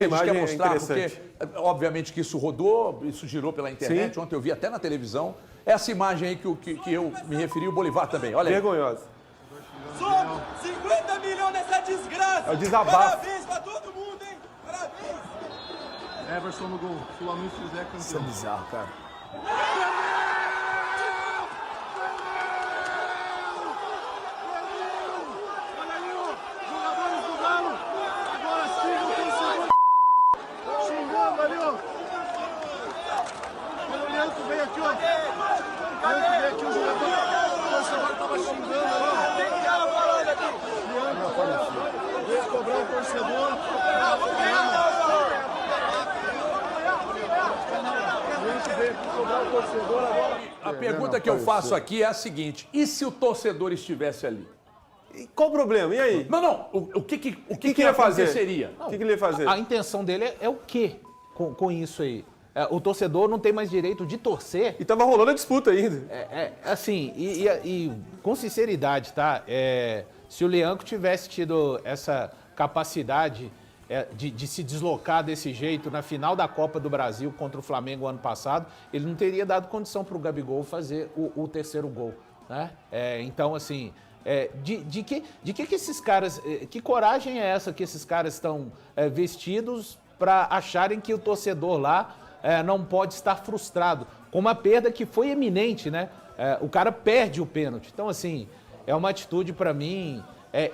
A gente quer mostrar, interessante. porque obviamente que isso rodou, isso girou pela internet, Sim. ontem eu vi até na televisão. Essa imagem aí que eu me referi, o Bolívar também, olha aí. Vergonhosa. Somos 50 milhões nessa desgraça. É o desabafo. Parabéns pra todo mundo, hein? Parabéns. Everson no gol. Se o Amigo fizer, campeão. Isso é bizarro, cara. Olha ali, ó. Jogadores do Galo. Agora sim, o torcedor xingando ali, ó. Olha o Leandro veio aqui, ó. O Leandro veio aqui, o jogador. O torcedor tava xingando ali, ó. Tem cara falando aqui. Leandro veio cobrar o torcedor. A pergunta que eu faço aqui é a seguinte: e se o torcedor estivesse ali? E qual o problema? E aí? Não, o que O que ele ia fazer? aconteceria? O que ele ia fazer? A intenção dele é o quê com isso aí? O torcedor não tem mais direito de torcer. E tava rolando a disputa ainda. Assim, e com sinceridade, tá? Se o Lianco tivesse tido essa capacidade de se deslocar desse jeito na final da Copa do Brasil contra o Flamengo ano passado, ele não teria dado condição para o Gabigol fazer o terceiro gol, né? Então, assim, de que esses caras, que coragem é essa que esses caras estão vestidos para acharem que o torcedor lá não pode estar frustrado com uma perda que foi eminente, né? O cara perde o pênalti. Então, assim, é uma atitude, para mim,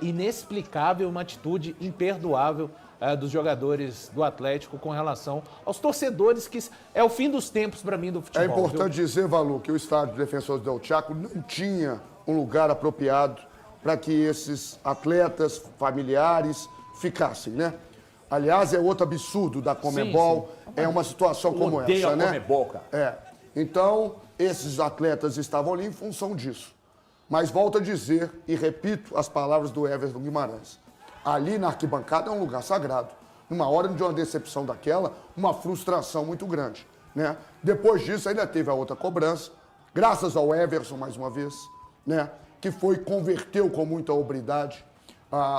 inexplicável, uma atitude imperdoável dos jogadores do Atlético com relação aos torcedores, que é o fim dos tempos, para mim, do futebol. É importante dizer, Valu, que o estádio Defensores del Chaco não tinha um lugar apropriado para que esses atletas familiares ficassem, né? Aliás, é outro absurdo da Conmebol, é uma situação como Odeio essa, a né? Conmebol, cara. Então, esses atletas estavam ali em função disso. Mas volto a dizer e repito as palavras do Everton Guimarães. Ali na arquibancada é um lugar sagrado. Numa hora de uma decepção daquela, uma frustração muito grande, né? Depois disso ainda teve a outra cobrança, graças ao Everson mais uma vez, né? Que converteu com muita obridade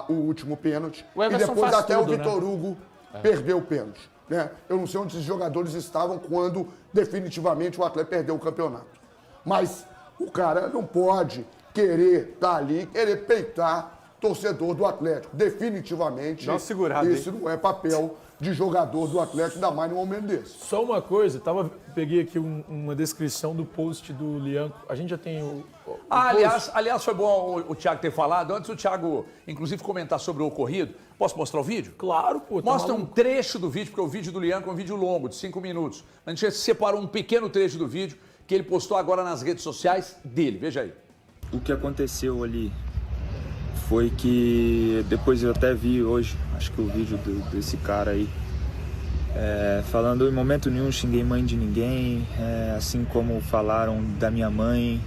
o último pênalti. O E Everson depois faz até tudo, o Vitor Hugo perdeu o pênalti, né? Eu não sei onde esses jogadores estavam quando definitivamente o Atlético perdeu o campeonato. Mas o cara não pode querer estar ali, querer peitar torcedor do Atlético. Definitivamente, Dá uma segurada, isso não é papel de jogador do Atlético, ainda mais num momento desse. Só uma coisa, peguei aqui uma descrição do post do Lianco. A gente já tem o Aliás, foi bom o Thiago ter falado. Antes o Thiago, inclusive, comentar sobre o ocorrido. Posso mostrar o vídeo? Claro, pô. Tá Mostra um maluco. trecho do vídeo, porque o vídeo do Lianco é um vídeo longo, de 5 minutos. A gente separou um pequeno trecho do vídeo que ele postou agora nas redes sociais dele. Veja aí. O que aconteceu ali foi que depois eu até vi hoje, acho que o vídeo desse cara aí, falando em momento nenhum xinguei mãe de ninguém, assim como falaram da minha mãe.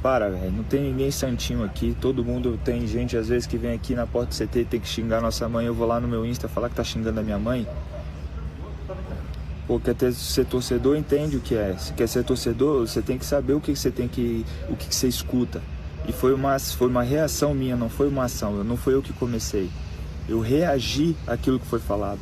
Para, velho, não tem ninguém santinho aqui, todo mundo tem gente às vezes que vem aqui na porta do CT e tem que xingar nossa mãe, eu vou lá no meu Insta falar que tá xingando a minha mãe. Pô, quer ser torcedor, entende o que é. Se quer ser torcedor, você tem que saber o que você escuta. E foi uma reação minha, não foi uma ação, não foi eu que comecei. Eu reagi àquilo que foi falado.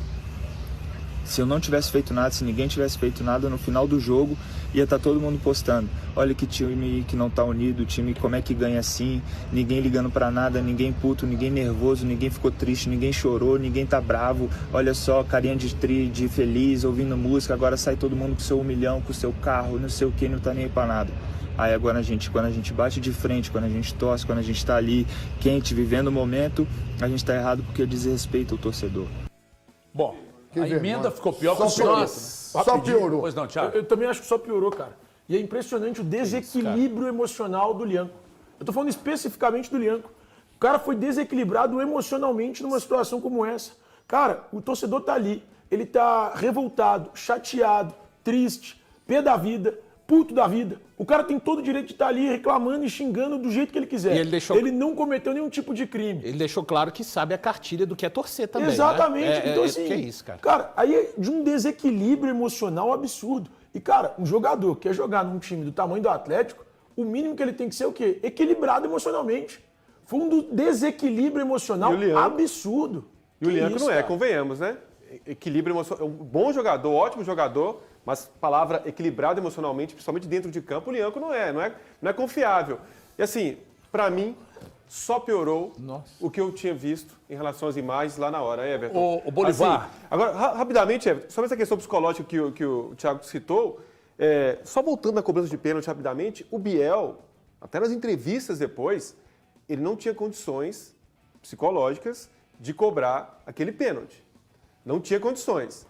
Se eu não tivesse feito nada, se ninguém tivesse feito nada, no final do jogo ia estar todo mundo postando. Olha que time que não tá unido, o time como é que ganha assim, ninguém ligando pra nada, ninguém puto, ninguém nervoso, ninguém ficou triste, ninguém chorou, ninguém tá bravo. Olha só, carinha de feliz, ouvindo música, agora sai todo mundo com seu 1 milhão, com seu carro, não sei o que, não tá nem aí pra nada. Aí agora quando a gente bate de frente, quando a gente torce, quando a gente tá ali quente, vivendo o momento, a gente tá errado porque desrespeita o torcedor. Bom, a vergonha. emenda ficou pior que o Só piorou. senhor. Só piorou. Pois não, Thiago. Eu também acho que só piorou, cara. E é impressionante o desequilíbrio emocional do Lianco. Eu tô falando especificamente do Lianco. O cara foi desequilibrado emocionalmente numa situação como essa. Cara, o torcedor tá ali, ele tá revoltado, chateado, triste, pé da vida, puto da vida. O cara tem todo o direito de estar ali reclamando e xingando do jeito que ele quiser. E ele não cometeu nenhum tipo de crime. Ele deixou claro que sabe a cartilha do que é torcer também. Exatamente. Né? Então, assim, que é isso, cara. Cara, aí é de um desequilíbrio emocional absurdo. E, cara, um jogador que quer jogar num time do tamanho do Atlético, o mínimo que ele tem que ser o quê? Equilibrado emocionalmente. Foi um desequilíbrio emocional E o Lianco? absurdo. E o Que Lianco isso, não é, cara? convenhamos, né? equilíbrio emocional. É um bom jogador, ótimo jogador, mas palavra equilibrado emocionalmente, principalmente dentro de campo, o Lianco não é confiável. E assim, pra mim, só piorou o que eu tinha visto em relação às imagens lá na hora, Everton. O Bolivar. Assim, agora, rapidamente, Everton, sobre essa questão psicológica que o Thiago citou, só voltando na cobrança de pênalti rapidamente, o Biel, até nas entrevistas depois, ele não tinha condições psicológicas de cobrar aquele pênalti. Não tinha condições.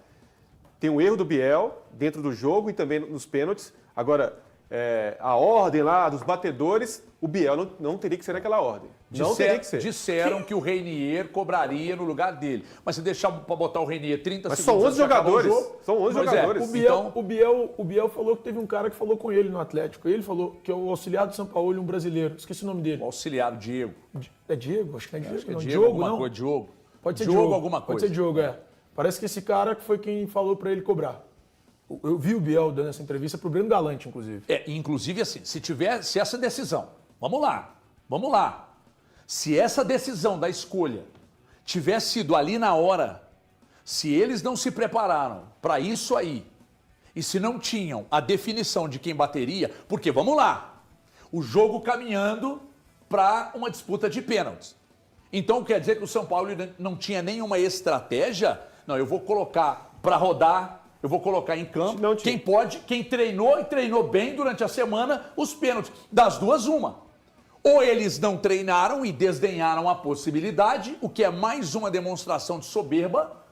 Tem um erro do Biel dentro do jogo e também nos pênaltis. Agora, a ordem lá dos batedores, o Biel não teria que ser naquela ordem. Não teria que ser. Disseram que o Reinier cobraria no lugar dele. Mas se deixar para botar o Reinier 30 Mas segundos... são 11 jogadores. São 11 Pois jogadores. O Biel falou que teve um cara que falou com ele no Atlético. Ele falou que é o auxiliar do São Paulo, um brasileiro. Esqueci o nome dele. O auxiliar, o Diego. É Diego? Acho que não é Diego. Acho que é não. Diego, alguma não? coisa. Diogo. Pode ser Diogo, Diogo. alguma coisa. Pode ser Diogo, Parece que esse cara que foi quem falou pra ele cobrar. Eu vi o Biel dando essa entrevista pro Breno Galante, inclusive. Inclusive assim, se essa decisão, vamos lá. Se essa decisão da escolha tivesse sido ali na hora, se eles não se prepararam para isso aí, e se não tinham a definição de quem bateria, porque vamos lá, o jogo caminhando para uma disputa de pênaltis. Então quer dizer que o São Paulo não tinha nenhuma estratégia? Não, eu vou colocar para rodar, eu vou colocar em campo quem treinou e treinou bem durante a semana os pênaltis. Das duas, uma. Ou eles não treinaram e desdenharam a possibilidade, o que é mais uma demonstração de soberba,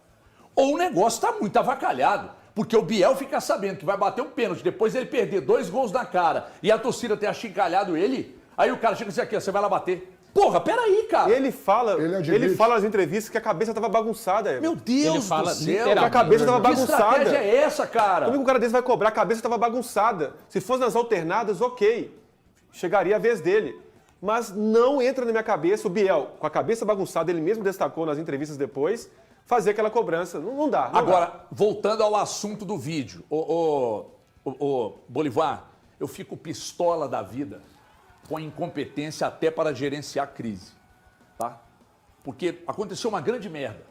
ou o negócio está muito avacalhado. Porque o Biel fica sabendo que vai bater um pênalti, depois ele perder 2 gols na cara e a torcida ter achincalhado ele, aí o cara chega e diz aqui, você vai lá bater. Porra, peraí, cara. Ele fala nas entrevistas que a cabeça estava bagunçada. Meu Deus do céu. Que a cabeça estava bagunçada. Que estratégia é essa, cara? Como que um cara desse vai cobrar? A cabeça estava bagunçada. Se fosse nas alternadas, ok. Chegaria a vez dele. Mas não entra na minha cabeça o Biel, com a cabeça bagunçada, ele mesmo destacou nas entrevistas depois, fazer aquela cobrança. Não dá. Agora, voltando ao assunto do vídeo. Bolivar, eu fico pistola da vida com incompetência até para gerenciar a crise, tá? Porque aconteceu uma grande merda.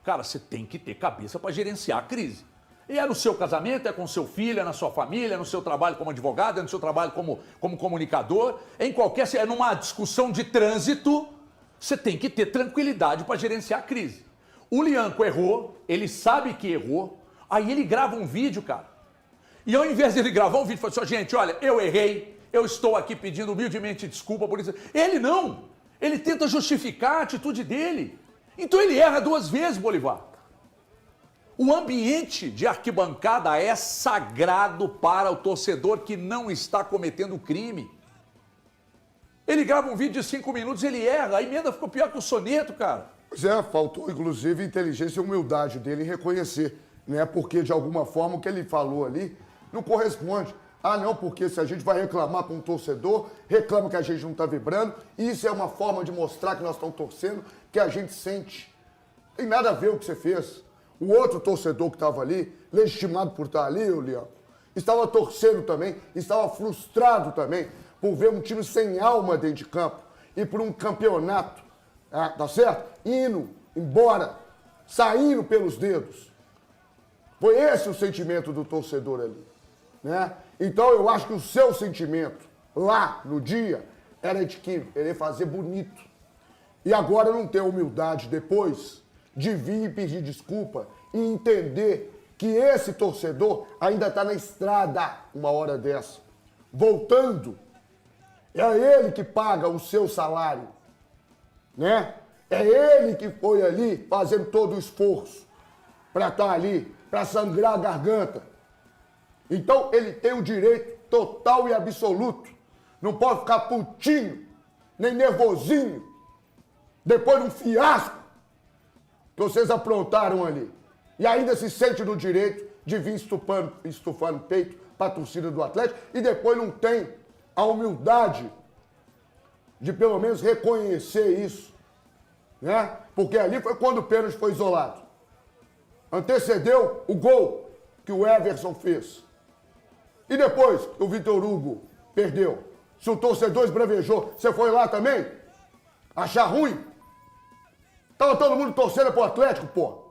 Cara, você tem que ter cabeça para gerenciar a crise. E é no seu casamento, é com seu filho, é na sua família, é no seu trabalho como advogado, é no seu trabalho como comunicador, é numa discussão de trânsito, você tem que ter tranquilidade para gerenciar a crise. O Lianco errou, ele sabe que errou, aí ele grava um vídeo, cara. E ao invés de ele gravar um vídeo, ele falou assim, gente, olha, eu errei, eu estou aqui pedindo humildemente desculpa por isso. Ele não, ele tenta justificar a atitude dele. Então ele erra 2 vezes, Bolivar. O ambiente de arquibancada é sagrado para o torcedor que não está cometendo crime. Ele grava um vídeo de 5 minutos, ele erra, a emenda ficou pior que o soneto, cara. Pois faltou inclusive inteligência e humildade dele em reconhecer, né? Porque de alguma forma o que ele falou ali não corresponde. Ah, não, porque se a gente vai reclamar com o torcedor, reclama que a gente não está vibrando, e isso é uma forma de mostrar que nós estamos torcendo, que a gente sente. Tem nada a ver o que você fez. O outro torcedor que estava ali, legitimado por estar ali, o Leão, estava torcendo também, estava frustrado também por ver um time sem alma dentro de campo e por um campeonato, tá certo? Indo embora, saindo pelos dedos. Foi esse o sentimento do torcedor ali, né? Então eu acho que o seu sentimento lá no dia era de querer fazer bonito. E agora não ter humildade depois de vir e pedir desculpa e entender que esse torcedor ainda está na estrada uma hora dessa. Voltando, é ele que paga o seu salário, né? É ele que foi ali fazendo todo o esforço para estar ali, para sangrar a garganta. Então ele tem o direito total e absoluto. Não pode ficar putinho, nem nervosinho, depois de um fiasco que vocês aprontaram ali. E ainda se sente no direito de vir estufando o peito para a torcida do Atlético e depois não tem a humildade de pelo menos reconhecer isso, né? Porque ali foi quando o pênalti foi isolado. Antecedeu o gol que o Everson fez. E depois que o Vitor Hugo perdeu. Se o torcedor esbravejou, você foi lá também? Achar ruim? Tava todo mundo torcendo pro Atlético, pô.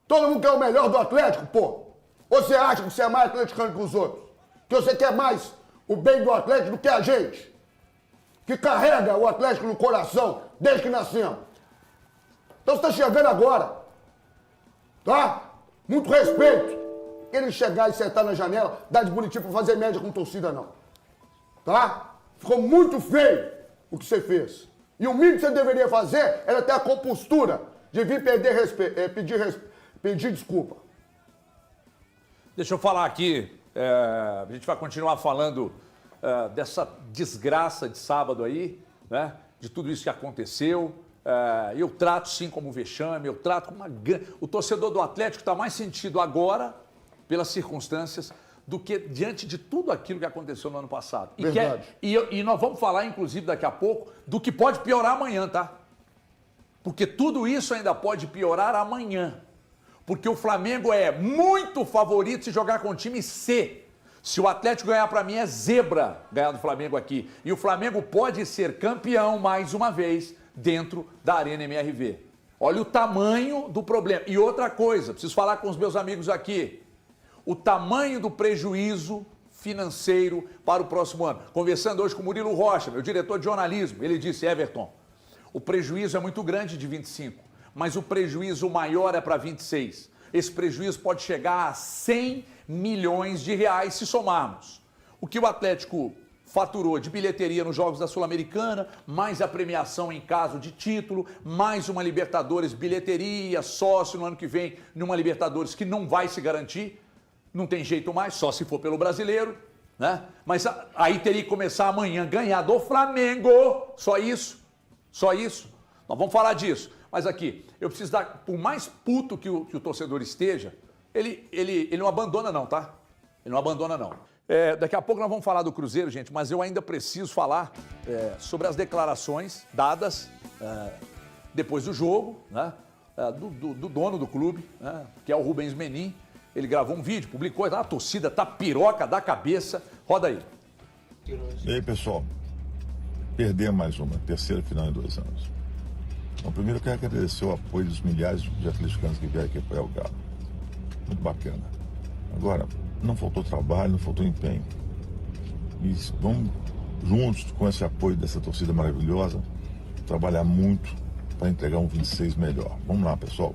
Todo mundo quer o melhor do Atlético, pô. Ou você acha que você é mais atleticano que os outros? Que você quer mais o bem do Atlético do que a gente? Que carrega o Atlético no coração desde que nascemos. Então você está chegando agora, tá? Muito respeito. Ele chegar e sentar na janela, dar de bonitinho pra fazer média com torcida, não. Tá? Ficou muito feio o que você fez. E o mínimo que você deveria fazer era ter a compostura de vir pedir desculpa. Deixa eu falar aqui, a gente vai continuar falando dessa desgraça de sábado aí, né? De tudo isso que aconteceu. Eu trato sim como vexame, eu trato como o torcedor do Atlético está mais sentido agora, pelas circunstâncias, do que diante de tudo aquilo que aconteceu no ano passado. Verdade. E nós vamos falar, inclusive, daqui a pouco, do que pode piorar amanhã, tá? Porque tudo isso ainda pode piorar amanhã. Porque o Flamengo é muito favorito se jogar com o time C. Se o Atlético ganhar, para mim, é zebra ganhar do Flamengo aqui. E o Flamengo pode ser campeão mais uma vez dentro da Arena MRV. Olha o tamanho do problema. E outra coisa, preciso falar com os meus amigos aqui. O tamanho do prejuízo financeiro para o próximo ano. Conversando hoje com o Murilo Rocha, meu diretor de jornalismo, ele disse, Everton, o prejuízo é muito grande de 25, mas o prejuízo maior é para 26. Esse prejuízo pode chegar a 100 milhões de reais se somarmos. O que o Atlético faturou de bilheteria nos Jogos da Sul-Americana, mais a premiação em caso de título, mais uma Libertadores bilheteria, sócio no ano que vem numa Libertadores que não vai se garantir. Não tem jeito mais, só se for pelo brasileiro, né? Mas aí teria que começar amanhã ganhar do Flamengo, só isso, só isso. Nós vamos falar disso. Mas aqui, eu preciso dar, por mais puto que o torcedor esteja, ele não abandona não, tá? Ele não abandona não. Daqui a pouco nós vamos falar do Cruzeiro, gente, mas eu ainda preciso falar sobre as declarações dadas depois do jogo, né? Do dono do clube, né? Que é o Rubens Menin. Ele gravou um vídeo, publicou, a torcida tá piroca da cabeça. Roda aí. E aí, pessoal? Perder mais uma, terceira final em 2 anos. Bom, primeiro eu quero agradecer o apoio dos milhares de atleticanos que vieram aqui apoiar o Galo. Muito bacana. Agora, não faltou trabalho, não faltou empenho. E vamos, juntos com esse apoio dessa torcida maravilhosa, trabalhar muito para entregar um 26 melhor. Vamos lá, pessoal.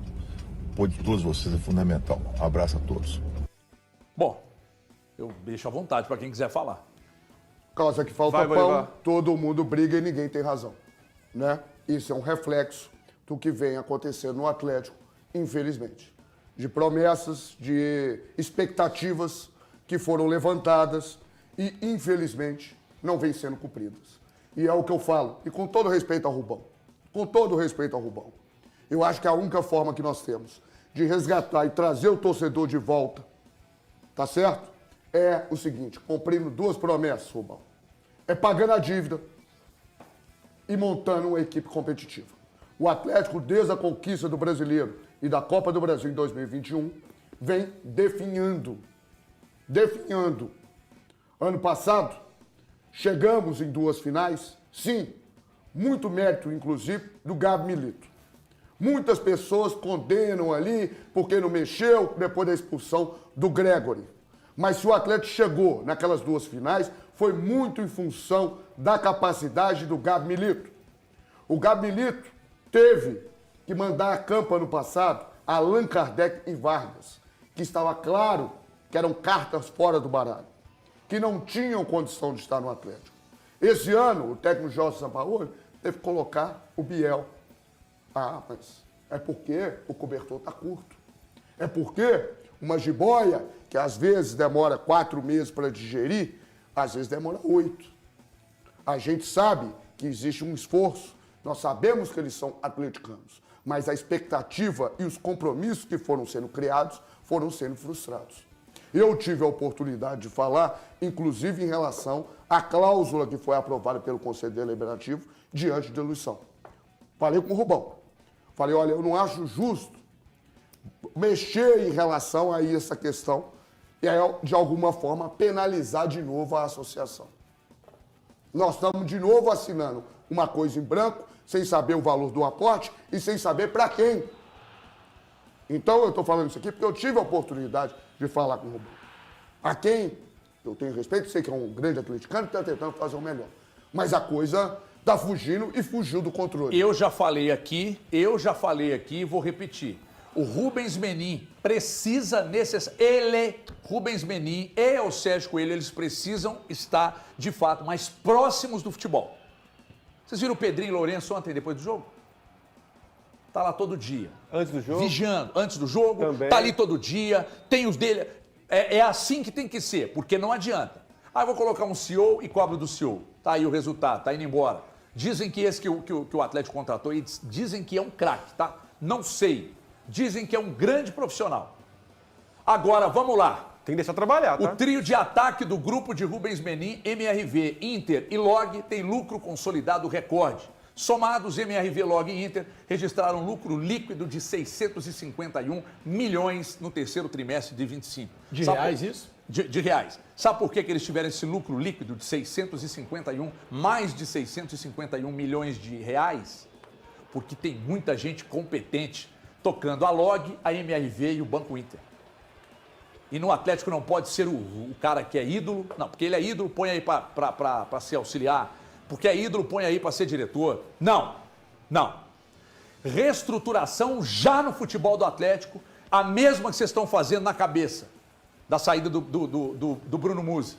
O apoio de todos vocês é fundamental. Abraço a todos. Bom, eu deixo à vontade para quem quiser falar. Causa que falta Vai, pão, Bolivar. todo mundo briga e ninguém tem razão, né? Isso é um reflexo do que vem acontecendo no Atlético, infelizmente. De promessas, de expectativas que foram levantadas e, infelizmente, não vêm sendo cumpridas. E é o que eu falo, e com todo respeito ao Rubão, eu acho que a única forma que nós temos de resgatar e trazer o torcedor de volta, tá certo? É o seguinte, cumprindo 2 promessas, Rubão. É pagando a dívida e montando uma equipe competitiva. O Atlético, desde a conquista do Brasileiro e da Copa do Brasil em 2021, vem definhando. Ano passado, chegamos em 2 finais, sim, muito mérito, inclusive, do Gabi Milito. Muitas pessoas condenam ali porque não mexeu depois da expulsão do Gregory. Mas se o Atlético chegou naquelas 2 finais, foi muito em função da capacidade do Gabi Milito. O Gabi Milito teve que mandar a campo ano passado Allan Kardec e Vargas, que estava claro que eram cartas fora do baralho, que não tinham condição de estar no Atlético. Esse ano, o técnico Jorge Sampaoli teve que colocar o Biel. Ah, mas é porque o cobertor está curto. É porque uma jiboia, que às vezes demora 4 meses para digerir, às vezes demora 8. A gente sabe que existe um esforço, nós sabemos que eles são atleticanos, mas a expectativa e os compromissos que foram sendo criados foram sendo frustrados. Eu tive a oportunidade de falar, inclusive em relação à cláusula que foi aprovada pelo Conselho Deliberativo diante da eleição. Falei com o Rubão. Falei, olha, eu não acho justo mexer em relação a essa questão e, de alguma forma, penalizar de novo a associação. Nós estamos de novo assinando uma coisa em branco, sem saber o valor do aporte e sem saber para quem. Então eu estou falando isso aqui porque eu tive a oportunidade de falar com o Rubão. A quem eu tenho respeito, sei que é um grande atleticano que está tentando fazer o melhor. Mas a coisa está fugindo e fugiu do controle. Eu já falei aqui e vou repetir. O Rubens Menin precisa Rubens Menin e o Sérgio Coelho, eles precisam estar, de fato, mais próximos do futebol. Vocês viram o Pedrinho Lourenço ontem, depois do jogo? Tá lá todo dia. Antes do jogo? Vigiando. Antes do jogo, Também. tá ali todo dia, tem os dele. É assim que tem que ser, porque não adianta. Eu vou colocar um CEO e cobro do CEO. Tá aí o resultado, tá indo embora. Dizem que esse que o Atlético contratou, dizem que é um craque, tá? Não sei. Dizem que é um grande profissional. Agora, vamos lá. Tem que deixar trabalhar, tá? O trio de ataque do grupo de Rubens Menin, MRV, Inter e Log tem lucro consolidado recorde. Somados, MRV, Log e Inter registraram lucro líquido de 651 milhões no terceiro trimestre de 25. De reais isso? De reais. Sabe por que eles tiveram esse lucro líquido de mais de 651 milhões de reais? Porque tem muita gente competente tocando a Log, a MRV e o Banco Inter. E no Atlético não pode ser o cara que é ídolo. Não, porque ele é ídolo, põe aí para ser auxiliar. Porque é ídolo, põe aí para ser diretor. Não. Reestruturação já no futebol do Atlético, a mesma que vocês estão fazendo na cabeça da saída do Bruno Musi.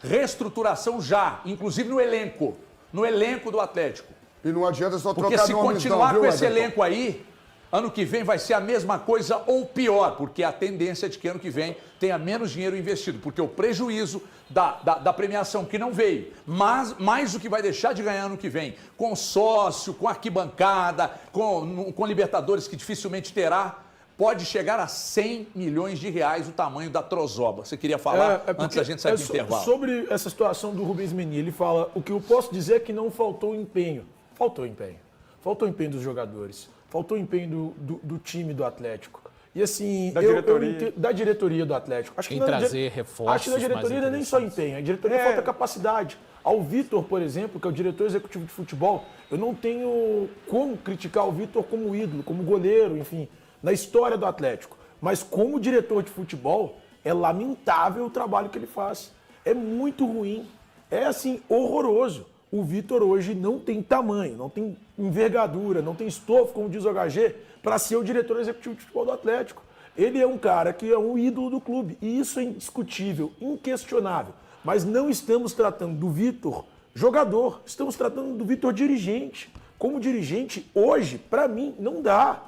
Reestruturação já, inclusive no elenco do Atlético. E não adianta só trocar Porque se nomes, continuar não, com viu, esse Everton? elenco aí, ano que vem vai ser a mesma coisa ou pior, porque a tendência é de que ano que vem tenha menos dinheiro investido, porque o prejuízo da premiação que não veio, mas mais o que vai deixar de ganhar ano que vem, com sócio, com arquibancada, com Libertadores que dificilmente terá, pode chegar a 100 milhões de reais o tamanho da trozoba. Você queria falar antes da gente sair do intervalo? Sobre essa situação do Rubens Menin, ele fala, o que eu posso dizer é que não faltou empenho. Faltou empenho dos jogadores. Faltou empenho do time do Atlético. E assim, da diretoria do Atlético. Acho Em que trazer reforços. Acho que na diretoria não é nem só empenho. A diretoria falta capacidade. Ao Vitor, por exemplo, que é o diretor executivo de futebol, eu não tenho como criticar o Vitor como ídolo, como goleiro, enfim, na história do Atlético. Mas como diretor de futebol, é lamentável o trabalho que ele faz. É muito ruim. É assim, horroroso. O Vitor hoje não tem tamanho, não tem envergadura, não tem estofo, como diz o HG, para ser o diretor executivo de futebol do Atlético. Ele é um cara que é um ídolo do clube, e isso é indiscutível, inquestionável. Mas não estamos tratando do Vitor jogador, estamos tratando do Vitor dirigente. Como dirigente, hoje, para mim, não dá.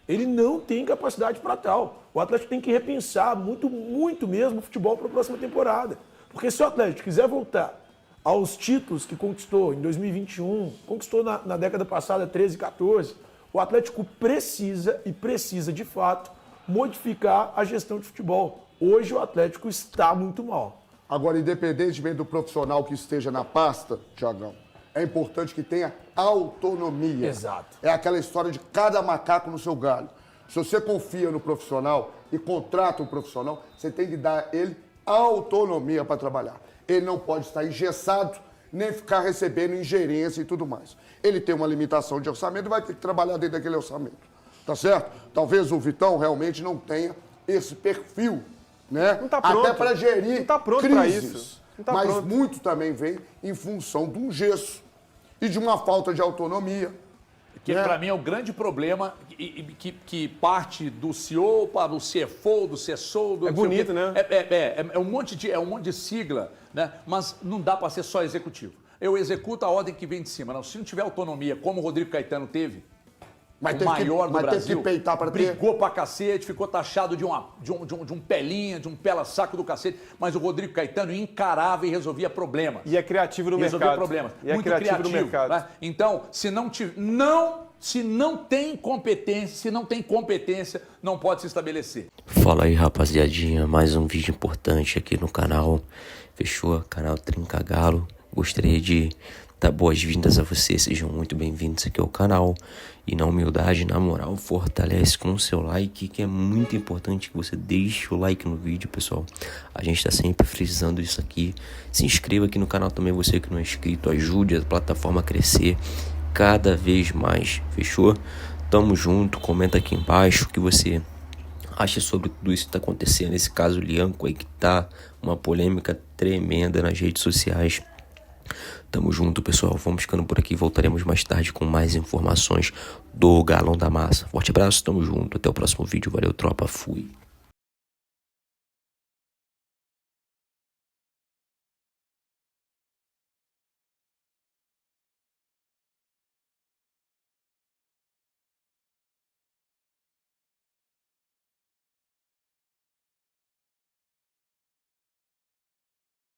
Ele não tem capacidade para tal. O Atlético tem que repensar muito, muito mesmo o futebol para a próxima temporada. Porque se o Atlético quiser voltar aos títulos que conquistou em 2021, conquistou na década passada, 13 e 14, o Atlético precisa de fato modificar a gestão de futebol. Hoje o Atlético está muito mal. Agora, independentemente do profissional que esteja na pasta, Thiagão, é importante que tenha autonomia. Exato. É aquela história de cada macaco no seu galho. Se você confia no profissional e contrata um profissional, você tem que dar a ele autonomia para trabalhar. Ele não pode estar engessado, nem ficar recebendo ingerência e tudo mais. Ele tem uma limitação de orçamento e vai ter que trabalhar dentro daquele orçamento. Tá certo? Talvez o Vitão realmente não tenha esse perfil, né? Não tá pronto. Até para gerir não tá pronto crises. Pra isso. Não tá Mas pronto. muito também vem em função de um gesso e de uma falta de autonomia. Que para mim é o grande problema que parte do CEO para o CFO, do CSO... É bonito, né? É um monte de sigla, né? Mas não dá para ser só executivo. Eu executo a ordem que vem de cima. Não, se não tiver autonomia, como o Rodrigo Caetano teve, o maior do Brasil, ter que peitar para ter. brigou pra cacete, ficou taxado de um pelinha, de um pela-saco do cacete, mas o Rodrigo Caetano encarava e resolvia problemas. E é criativo no mercado. Resolvia problemas. E é Muito criativo no mercado. Né? Então, se não tem competência, não pode se estabelecer. Fala aí, rapaziadinha, mais um vídeo importante aqui no canal. Fechou? Canal Trinca Galo. Gostaria de dar boas-vindas a vocês, sejam muito bem-vindos aqui ao canal. E na humildade, na moral, fortalece com o seu like, que é muito importante que você deixe o like no vídeo, pessoal. A gente tá sempre frisando isso aqui. Se inscreva aqui no canal também, você que não é inscrito, ajude a plataforma a crescer cada vez mais, fechou? Tamo junto, comenta aqui embaixo o que você acha sobre tudo isso que tá acontecendo. Nesse caso, o Lianco aí, que tá uma polêmica tremenda nas redes sociais. Tamo junto, pessoal. Vamos ficando por aqui. Voltaremos mais tarde com mais informações do Galão da Massa. Forte abraço, tamo junto. Até o próximo vídeo. Valeu, tropa. Fui.